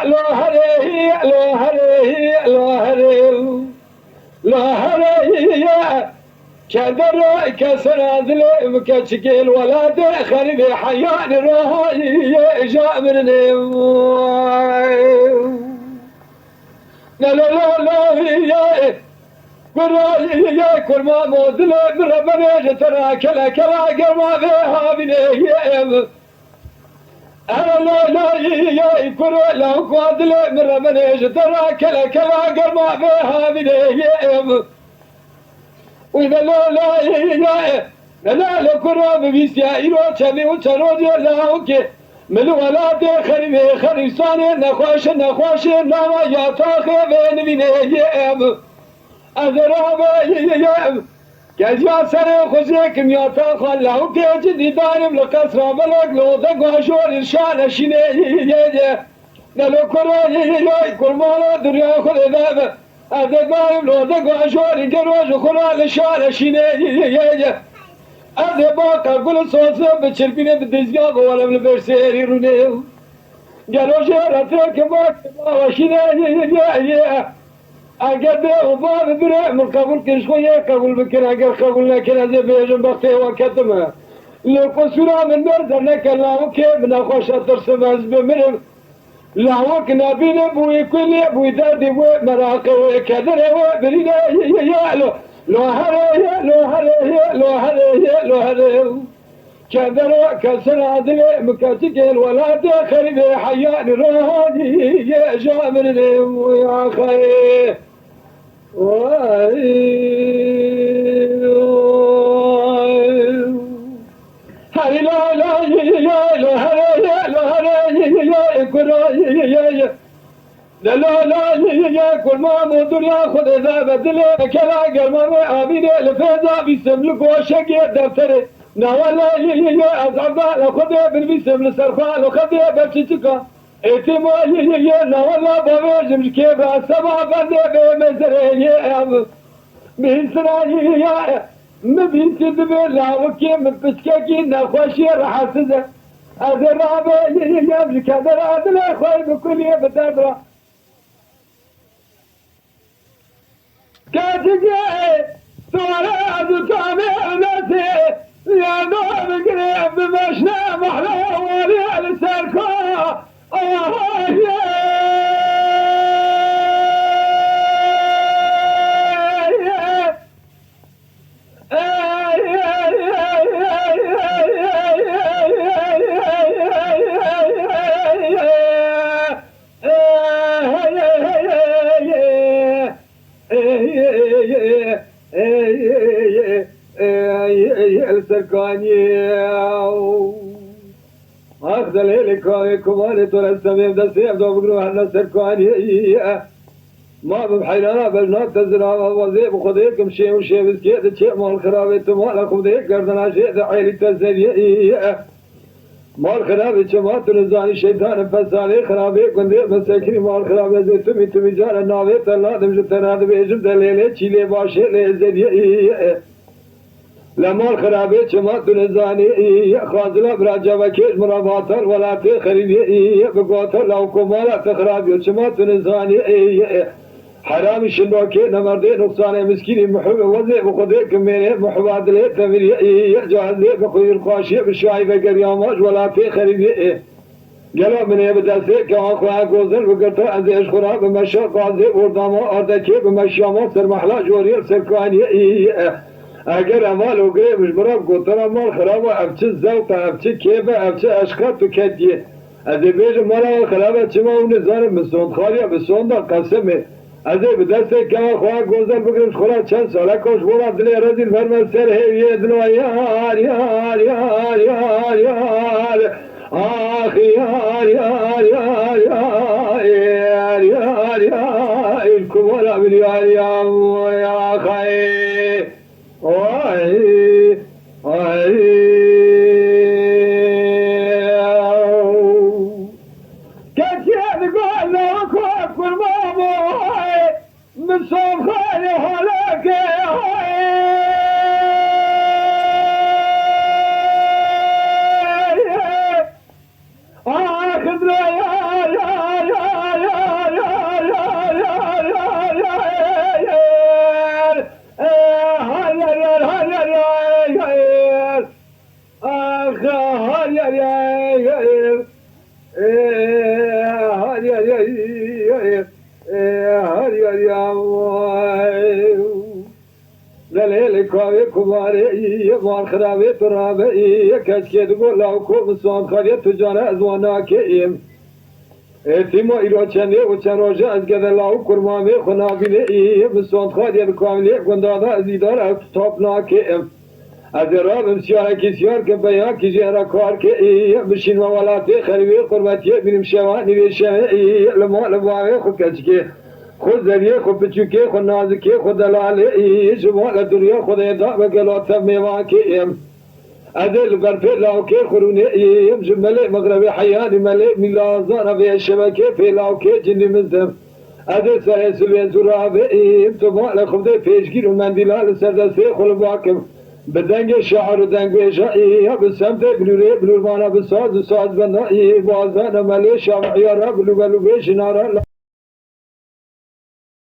لو هري لو هري لو هري لو هري كدر كسر ذلم كشكل ولد خرب حيان روحي جابرني لا لا لا لا يا كل ما مودل بربنا ترى كلا كلا قرما فيها بنيه أنا لا يا كل لا قادل بربنا ترى كلا كلا قرما فيها بنيه وإذا لا كرام بيسيائي وشمي وشنودي لا أوكي من ولاد خريصاني نخواش لا يا تاخي بين بنيهم أذراب يم كجا سر خزيكم يا تاخ الله كجدي دارم لكسر بلغ لو دقوا شور الشان شيني نلو كرام كرمالا دريا خذ ذاب هذا دارم لو دقوا شور جروج خلال الشان شيني هذا باقا كل صوص بتشربين بدزقاق ولا من برسيري رونيو قالوا جارتك باقا وشيني أجد وباب برا من قبل كل شوية قبل بكرة قبل لكن هذا بيجن بختي وكتمه لقصورا من مرد لك الله كيف من أخوش ترسم حزب منهم لا كنا بين بوي كل بوي دادي ومراقي كدر وبرينا يالو لو هري لو هري لو هري لو هري كدر كسر عدل مكاتك الولاد خرب حيان روحي يا جامر يا خير هاي لا لا يا لا هري لا هري يا كراي لا لا لا يا كل ما مدر ياخذ ذا بدل كلا قرما امين الفيضا بيسملك وشق الدفتر ناولا يا أزعبا لخذ بالبسم لسرخان وخذ بتشتكا اتما يا ناولا بويج مش كيف السبع بند بمزري يا بيسرا يا ما بينتد بلا وكي مبسكاكي نخوشي رحسزه هذا الرابع يا مش كذا هذا لا خوي بكل يبتدرا كاتجي سوالات طامع نسي يا نوم قريب بمشنا محلى ولي السركا السركاني أخذ الهلكاني كمالي ترسمي بدسيب دو بقروا هنا السركاني ما بحيلانا بلنا تزرع وزيب وخذيكم شيء وشيء بسكيت شيء مال خرابي تمال خذيك قردنا شيء دعيلي تزري مال خرابي شمات نزاني شيطان فسالي خرابي كندي مسكري مال خرابي زي تمي جانا ناوي تلا دمج تناد بيجم دليلي تشيلي باشي لزدي لمال خرابي شمات نزاني خازلا براجا وكيش مرابطر ولا تخريبي بقوتر لو كمالا تخرابي شمات نزاني حرامي شنوكي نمردي نقصان مسكيني محب وزي بخدي كميني محباد لي تمري جاهز لي بخير خاشي بالشايبة قرياماج ولا تخريبي قالوا من يبدأسي كما خواه قوزن وقرطة عزي اشخرا بمشا قاضي ورداما اردكي بمشاما سرمحلا جوري سركاني اگر امال وقري مش براب قطر امال خرابة ابتش الزوطة ابتش كيبة ابتش اشخاط وكدية ازي بيج مالا خرابة چما ونزان مسون خالية بسون دا قسمه ازي بدسته كما خواه قوزن بگرش خورا چند ساله کش بورا دلی رزیل فرمال سر هیویه دلو یار یار یار یار یار آخ یار یار یار یار یار یار الكمال من یار یا خیر وای وای صوب خالي هلاك اخذ يا دلیل کاوی کماری مار خرابی ترابی کشکی دو لاوکو مسان خالی تجاره از وانا کیم تیما ایران چنده و چند راجه از گده لاو کرمامی خنابینه مسان خالی کاملی گنداده از ایدار تاپ ناکیم از رابم سیاره کی سیار که بیان کی جهرا کار که بشین و ولاتی خریبی قربتی بینیم شوانی بیشمه لما لباوی خود کچکی خود ذریعه خود بچوکی خود نازکی خود دلالی جمال دنیا خود ادا و گلات میواکی ادل برفی لاوکی خرونه جمله مغربی حیانی ملی میلازان به شبکه فی لاوکی جنی مزدم ادل سر سوی زرابی تو مال خود پیشگیر و مندیلال سردستی خل باکم بدنگ شعر و دنگ ویجایی به سمت بلوره بلورمانا بساز و ساز بندایی بازان ملی شامعیارا بلو بلو بیش نارا